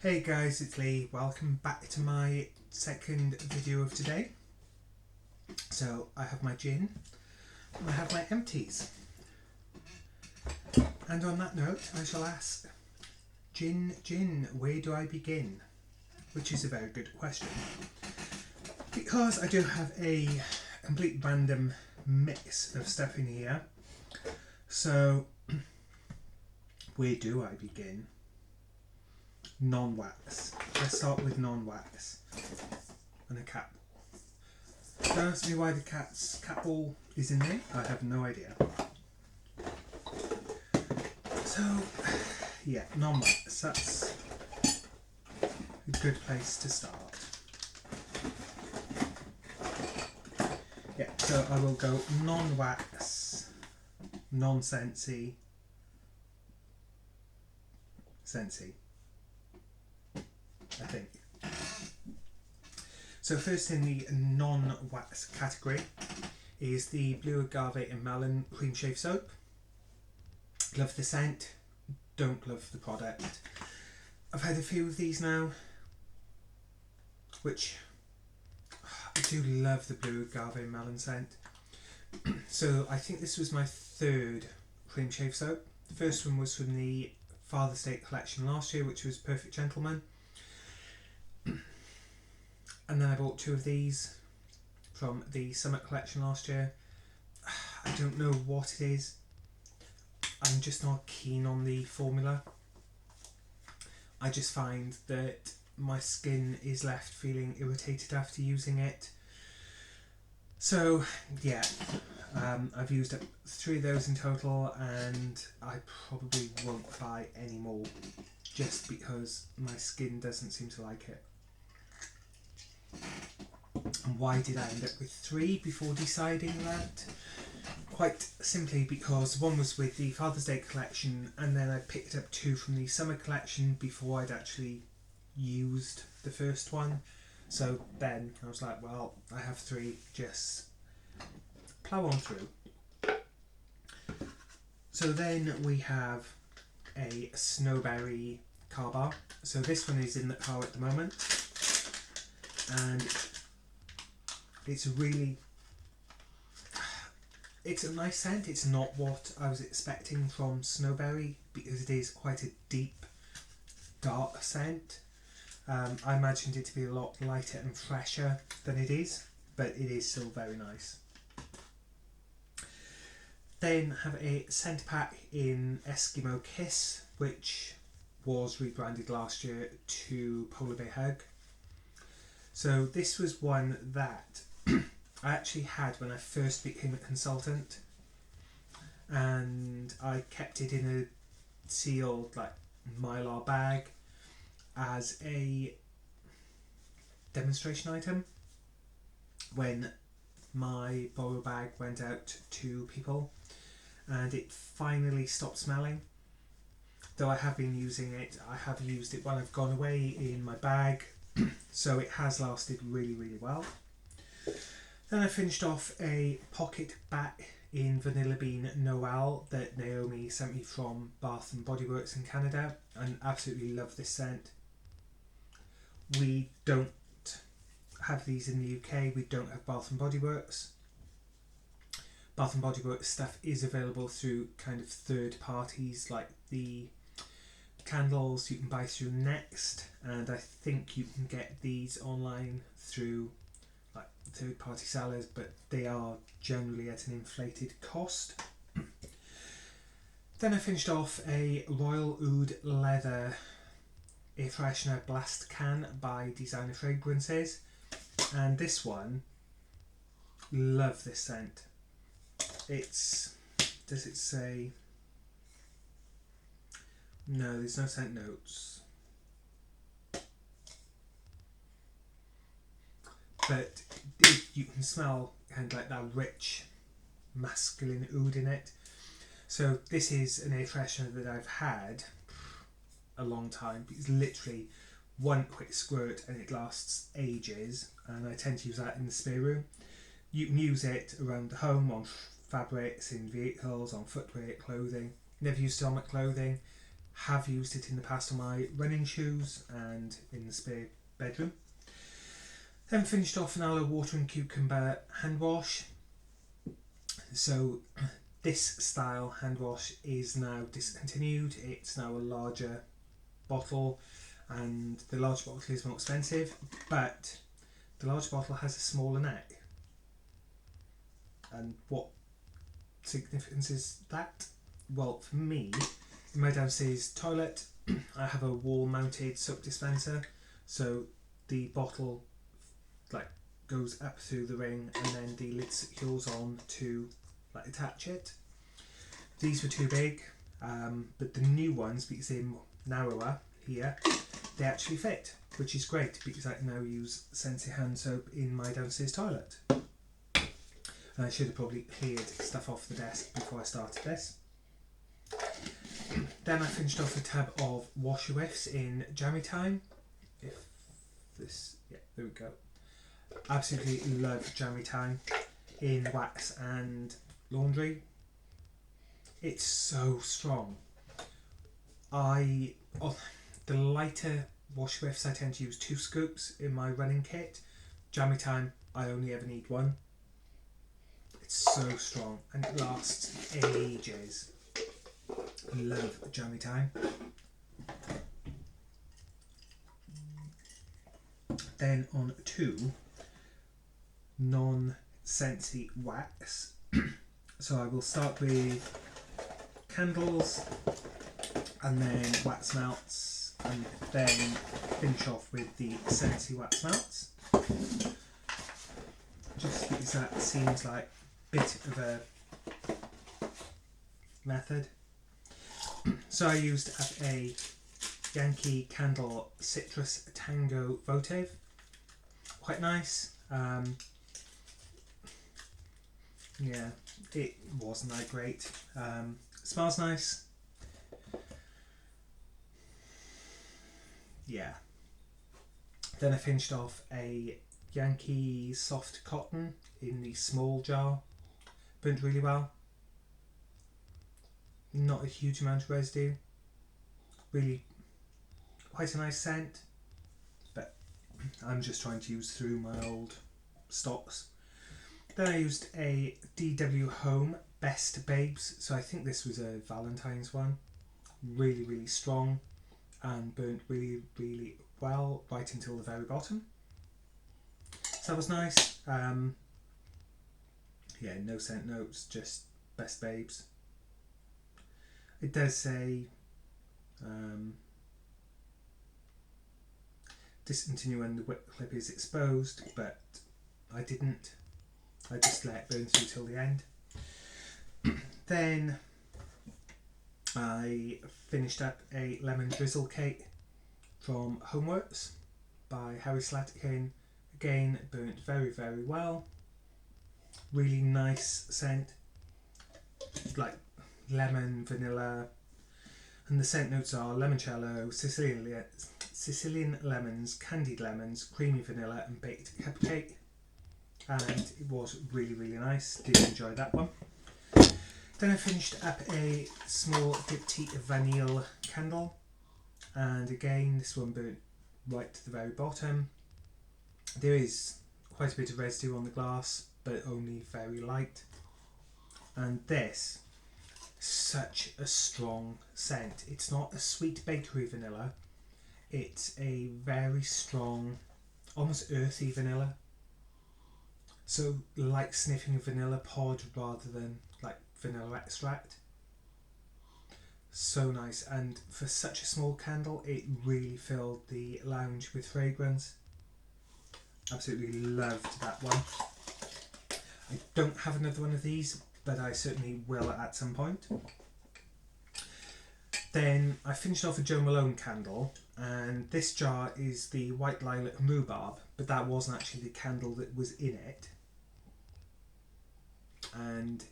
Hey guys, it's Lee. Welcome back to my second video of today. So I have my gin and I have my empties. And on that note, I shall ask, gin, where do I begin? Which is a very good question. Because I do have a complete random mix of stuff in here. So, where do I begin? Non-wax. Let's start with non-wax. And a cat ball. Don't ask me why the cat ball is in there. I have no idea. So, yeah, non-wax. That's a good place to start. Yeah, so I will go non-wax, non-scentsy, scentsy. I think. So first in the non-wax category is the Blue Agave and Melon Cream Shave Soap. Love the scent, don't love the product. I've had a few of these now, which I do love the Blue Agave and Melon scent. So I think this was my third cream shave soap. The first one was from the Father's Day collection last year, which was Perfect Gentleman. And then I bought two of these from the Summer collection last year. I don't know what it is. I'm just not keen on the formula. I just find that my skin is left feeling irritated after using it. So yeah, I've used up 3 of those in total, and I probably won't buy any more just because my skin doesn't seem to like it. And why did I end up with 3 before deciding that? Quite simply because one was with the Father's Day collection, and then I picked up 2 from the Summer collection before I'd actually used the first one. So then I was like, well, I have 3, just plough on through. So then we have a Snowberry car bar. So this one is in the car at the moment. And it's a nice scent. It's not what I was expecting from Snowberry because it is quite a deep, dark scent. I imagined it to be a lot lighter and fresher than it is, but it is still very nice. Then have a scent pack in Eskimo Kiss, which was rebranded last year to Polar Bear Hug. So this was one that I actually had when I first became a consultant, and I kept it in a sealed Mylar bag as a demonstration item when my borrow bag went out to people, and it finally stopped smelling. Though I have been using it, I have used it while I've gone away in my bag. So it has lasted really, really well. Then I finished off a pocket back in Vanilla Bean Noel that Naomi sent me from Bath and Body Works in Canada, and absolutely love this scent. We don't have these in the UK, we don't have Bath and Body Works. Bath and Body Works stuff is available through kind of third parties, like the candles you can buy through Next, and I think you can get these online through third party sellers, but they are generally at an inflated cost. Then I finished off a Royal Oud Leather air freshener blast can by Designer Fragrances, and this one, love this scent. It's, does it say? No, there's no scent notes. But you can smell kind of like that rich masculine oud in it. So this is an air freshener that I've had a long time. It's literally one quick squirt and it lasts ages, and I tend to use that in the spare room. You can use it around the home, on fabrics, in vehicles, on footwear, clothing. Never used it on my clothing. have used it in the past on my running shoes and in the spare bedroom. Then finished off an aloe water and cucumber hand wash. So this style hand wash is now discontinued. It's now a larger bottle, and the large bottle is more expensive, but the large bottle has a smaller neck. And what significance is that? Well, for me, in my downstairs toilet, I have a wall-mounted soap dispenser, so the bottle goes up through the ring, and then the lid secures on to attach it. These were too big, but the new ones, because they're narrower here, they actually fit, which is great because I can now use Scentsy hand soap in my downstairs toilet. And I should have probably cleared stuff off the desk before I started this. Then I finished off a tub of washer whiffs in Jammy Time. Yeah, there we go. Absolutely love Jammy Time in wax and laundry. It's so strong. The lighter wash whiffs, I tend to use 2 scoops in my running kit. Jammy Time, I only ever need 1. It's so strong and it lasts ages. Love Jammy Time. Then on to non-Scentsy wax. So I will start with candles and then wax melts, and then finish off with the Scentsy wax melts. Just because that seems like a bit of a method. So I used a Yankee Candle Citrus Tango Votive. Quite nice. Yeah, it wasn't that great. Smells nice. Yeah. Then I finished off a Yankee Soft Cotton in the small jar. Burnt really well. Not a huge amount of residue. Really quite a nice scent. But I'm just trying to use through my old stocks. Then I used a DW Home Best Babes. So I think this was a Valentine's one. Really, really strong and burnt really, really well right until the very bottom. So that was nice. Yeah, no scent notes, just Best Babes. It does say discontinue when the wick clip is exposed, but I didn't. I just let it burn through till the end. Then I finished up a lemon drizzle cake from Homeworks by Harry Slatkin. Again, burnt very, very well. Really nice scent, like lemon, vanilla, and the scent notes are limoncello, Sicilian lemons, candied lemons, creamy vanilla, and baked cupcake. And it was really, really nice. Did enjoy that one. Then I finished up a small petite vanille candle, and again this one burnt right to the very bottom. There is quite a bit of residue on the glass, but only very light. And this, such a strong scent. It's not a sweet bakery vanilla. It's a very strong, almost earthy vanilla. So like sniffing a vanilla pod rather than like vanilla extract. So nice, and for such a small candle it really filled the lounge with fragrance. Absolutely loved that one. I don't have another one of these, but I certainly will at some point. Then I finished off a Jo Malone candle, and this jar is the White Lilac Rhubarb, but that wasn't actually the candle that was in it. And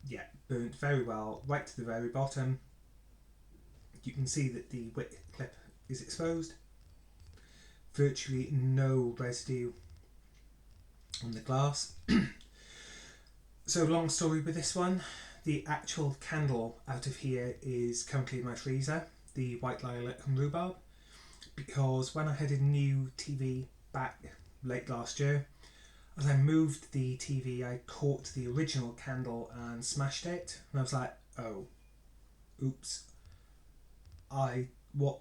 yeah, burnt very well right to the very bottom. You can see that the wick clip is exposed. Virtually no residue on the glass. So long story with this one. The actual candle out of here is currently in my freezer. the white lilac and rhubarb, because when I had a new TV back late last year, as I moved the TV, I caught the original candle and smashed it, and I was like, oh, oops. What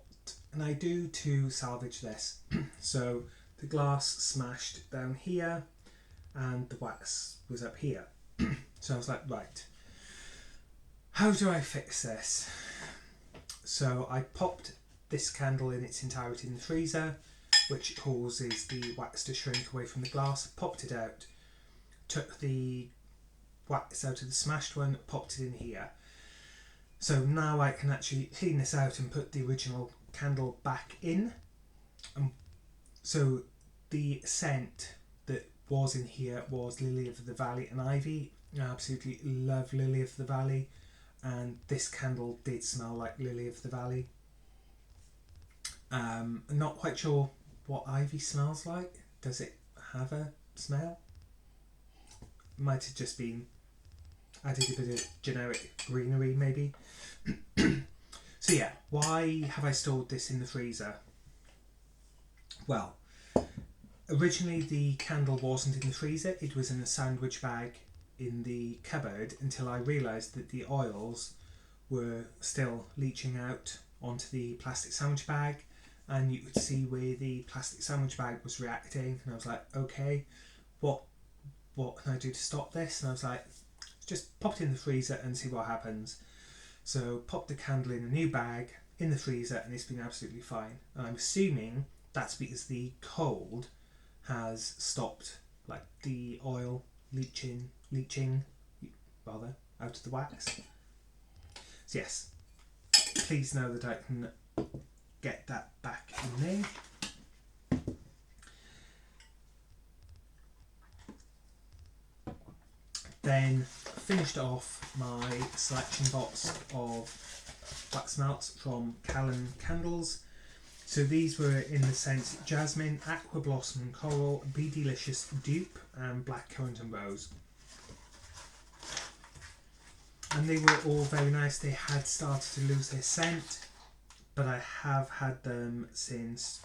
can I do to salvage this? So the glass smashed down here and the wax was up here. So I was like, right, how do I fix this? So I popped this candle in its entirety in the freezer, which causes the wax to shrink away from the glass. Popped it out, took the wax out of the smashed one, popped it in here. So now I can actually clean this out and put the original candle back in. So the scent that was in here was Lily of the Valley and Ivy. I absolutely love Lily of the Valley, and this candle did smell like Lily of the Valley. I'm not quite sure what Ivy smells like. Does it have a smell? Might have just been added a bit of generic greenery maybe. So yeah, why have I stored this in the freezer? Well, originally the candle wasn't in the freezer, it was in a sandwich bag in the cupboard until I realised that the oils were still leaching out onto the plastic sandwich bag, and you could see where the plastic sandwich bag was reacting, and I was like, okay, what can I do to stop this? And I was like, just pop it in the freezer and see what happens. So popped the candle in a new bag in the freezer, and it's been absolutely fine. And I'm assuming that's because the cold has stopped, like the oil leaching rather out of the wax. So yes, please know that I can get that back in there. Then finished off my selection box of wax melts from Callan Candles. So these were in the scents Jasmine, Aqua Blossom and Coral, Be Delicious Dupe and Blackcurrant and Rose. And they were all very nice. They had started to lose their scent, but I have had them since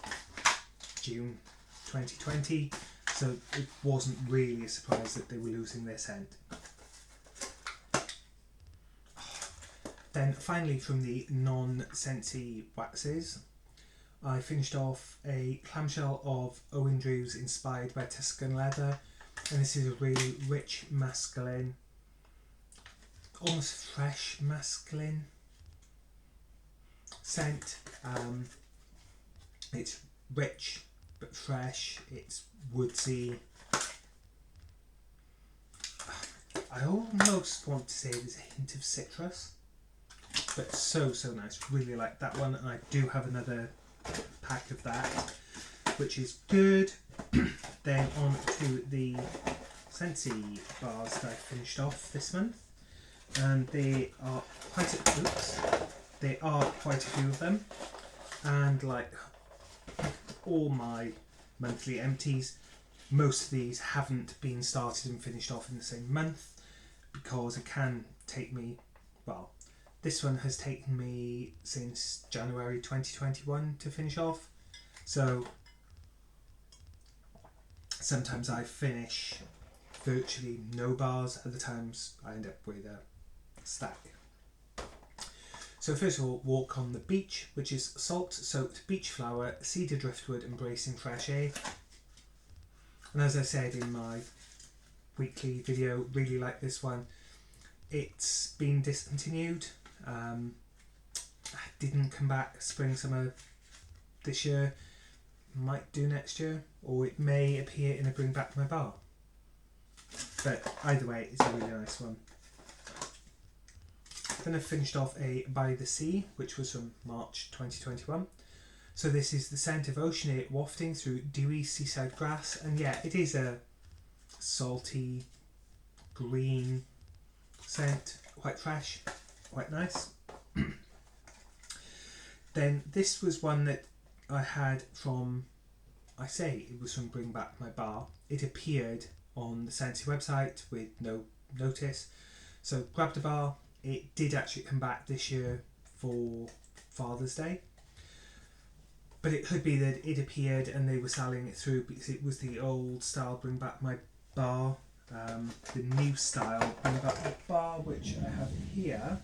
June 2020, so it wasn't really a surprise that they were losing their scent. Then finally, from the non-scentsy waxes, I finished off a clamshell of Owen Drews inspired by Tuscan leather, and this is a really rich masculine, almost fresh masculine scent. It's rich but fresh, it's woodsy. I almost want to say there's a hint of citrus, but so nice. Really like that one, and I do have another pack of that, which is good. Then on to the Scentsy bars that I finished off this month, and there are quite a few of them, and like all my monthly empties, most of these haven't been started and finished off in the same month, because it can take me, well, this one has taken me since January 2021 to finish off. So sometimes I finish virtually no bars, other times I end up with a stack. So first of all, Walk on the Beach, which is salt-soaked beach flower, cedar driftwood, embracing fresh air. And as I said in my weekly video, really like this one. It's been discontinued. Didn't come back spring summer this year, might do next year, or it may appear in a Bring Back My Bar, but either way it's a really nice one. Then I finished off a By the Sea, which was from March 2021. So this is the scent of ocean air wafting through dewy seaside grass, and yeah, it is a salty green scent, quite fresh, quite nice. Then this was one that I had from, I say it was from Bring Back My Bar. It appeared on the Scentsy website with no notice, so grabbed a bar. It did actually come back this year for Father's Day. But it could be that it appeared and they were selling it through because it was the old style Bring Back My Bar. The new style Bring Back My Bar, which I have here.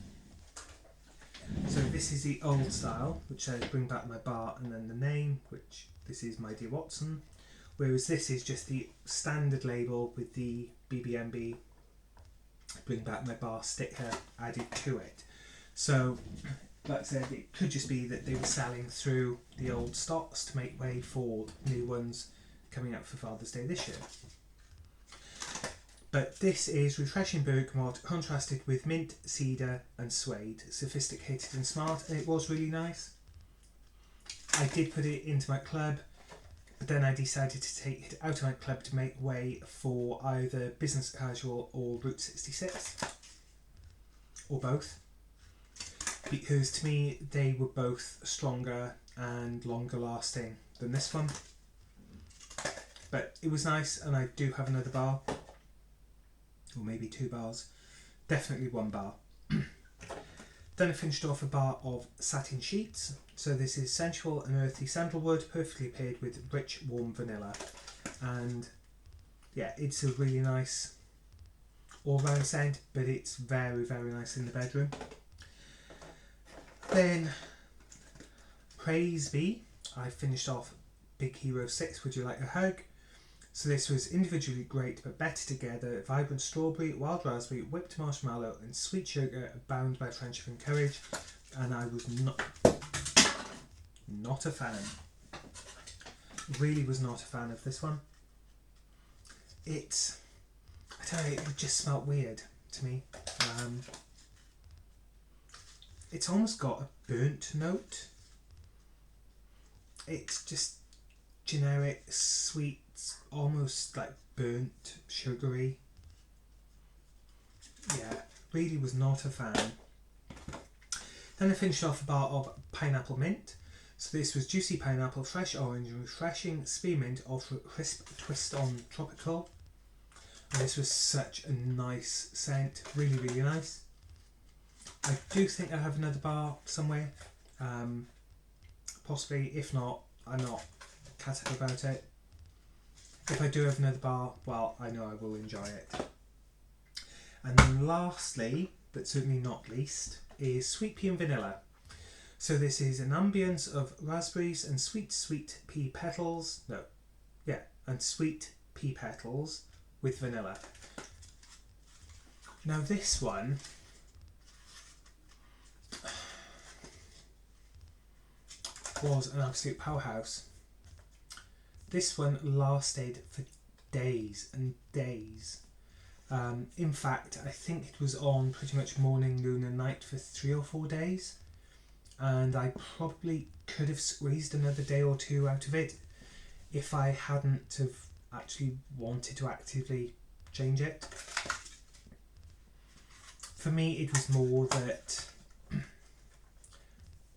So this is the old style, which says Bring Back My Bar and then the name, which this is My Dear Watson. Whereas this is just the standard label with the BBMB Bring Back My Bar sticker added to it. So, like I said, it could just be that they were selling through the old stocks to make way for new ones coming out for Father's Day this year. But this is refreshing bergamot contrasted with mint, cedar and suede. Sophisticated and smart, and it was really nice. I did put it into my club, but then I decided to take it out of my club to make way for either Business Casual or Route 66. Or both. Because to me they were both stronger and longer lasting than this one. But it was nice, and I do have another bar. Or maybe 2 bars. Definitely 1 bar. Then I finished off a bar of satin sheets. So this is sensual and earthy sandalwood, perfectly paired with rich warm vanilla. And yeah, it's a really nice all-round scent, but it's very, very nice in the bedroom. Then Praise Be, I finished off Big Hero 6, Would You Like a Hug? So this was individually great but better together. Vibrant strawberry, wild raspberry, whipped marshmallow and sweet sugar, bound by friendship and courage. And I was not a fan. Really was not a fan of this one. I tell you, it just smelled weird to me. It's almost got a burnt note. It's just generic, sweet, almost like burnt, sugary. Yeah, really was not a fan. Then I finished off a bar of pineapple mint. So this was juicy pineapple, fresh orange, refreshing spearmint, ultra crisp twist on tropical. And this was such a nice scent, really, really nice. I do think I have another bar somewhere, possibly. If not, I'm not ecstatic about it. If I do have another bar, well, I know I will enjoy it. And then lastly, but certainly not least, is Sweet Pea and Vanilla. So this is an ambience of raspberries and sweet pea petals. And sweet pea petals with vanilla. Now this one was an absolute powerhouse. This one lasted for days and days. In fact, I think it was on pretty much morning, noon and night for 3 or 4 days. And I probably could have squeezed another day or 2 out of it if I hadn't have actually wanted to actively change it. For me, it was more that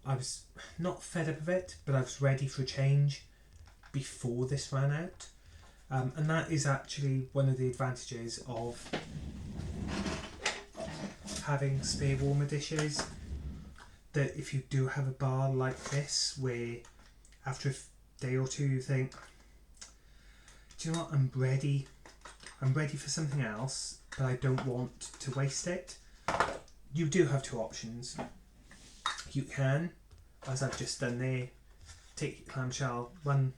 I was not fed up of it, but I was ready for a change before this ran out. And that is actually one of the advantages of having spare warmer dishes, that if you do have a bar like this where after a day or 2 you think, do you know what, I'm ready for something else, but I don't want to waste it. You do have 2 options. You can, as I've just done there, take your clamshell, run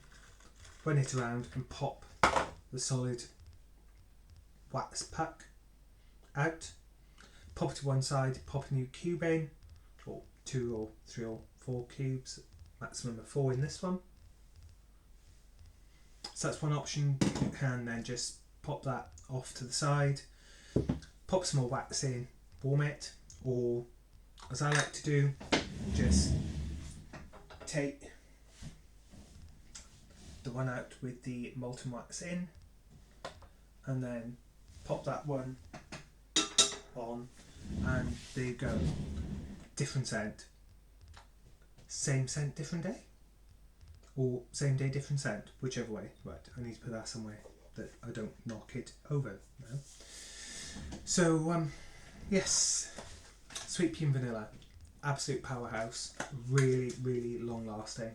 it around and pop the solid wax puck out, pop it to one side, pop a new cube in, or 2 or 3 or 4 cubes, maximum of 4 in this one. So that's one option. You can then just pop that off to the side, pop some more wax in, warm it, or as I like to do, just take the one out with the molten wax in and then pop that one on, and there you go. Different scent. Same scent, different day? Or same day, different scent, whichever way. Right, I need to put that somewhere that I don't knock it over now. So, yes, Sweet Pea and Vanilla. absolute powerhouse. Really, really long lasting.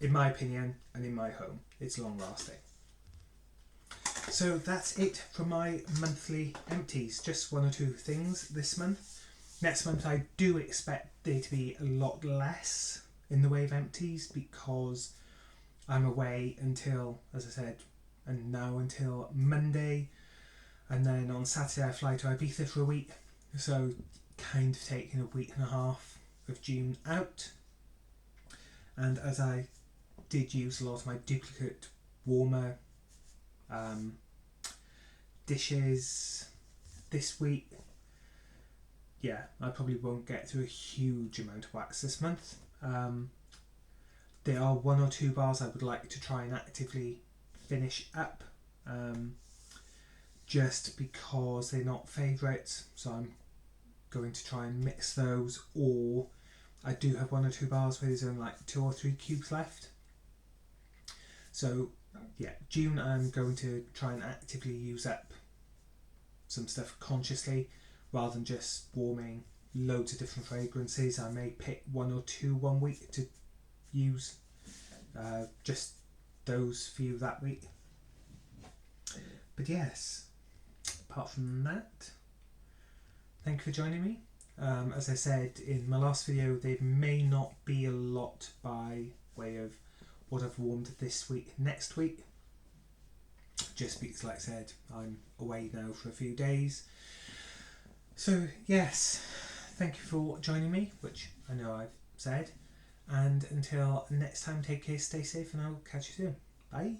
In my opinion, and in my home, it's long lasting. So that's it for my monthly empties. Just one or two things this month. Next month I do expect there to be a lot less in the way of empties because I'm away until, as I said, and now until Monday, and then on Saturday I fly to Ibiza for a week, so kind of taking a week and a half of June out. And as I did use a lot of my duplicate warmer dishes this week, yeah, I probably won't get through a huge amount of wax this month. There are one or two bars I would like to try and actively finish up, just because they're not favourites, so I'm going to try and mix those, or I do have one or two bars where there's only like 2 or 3 cubes left. So yeah, June I'm going to try and actively use up some stuff consciously rather than just warming loads of different fragrances. I may pick 1 or 2 one week to use, just those few that week. But yes, apart from that, thank you for joining me. As I said in my last video, there may not be a lot by way of what I've warmed this week, next week, just because, like I said, I'm away now for a few days. So yes, thank you for joining me, which I know I've said, and until next time, take care, stay safe, and I'll catch you soon. Bye.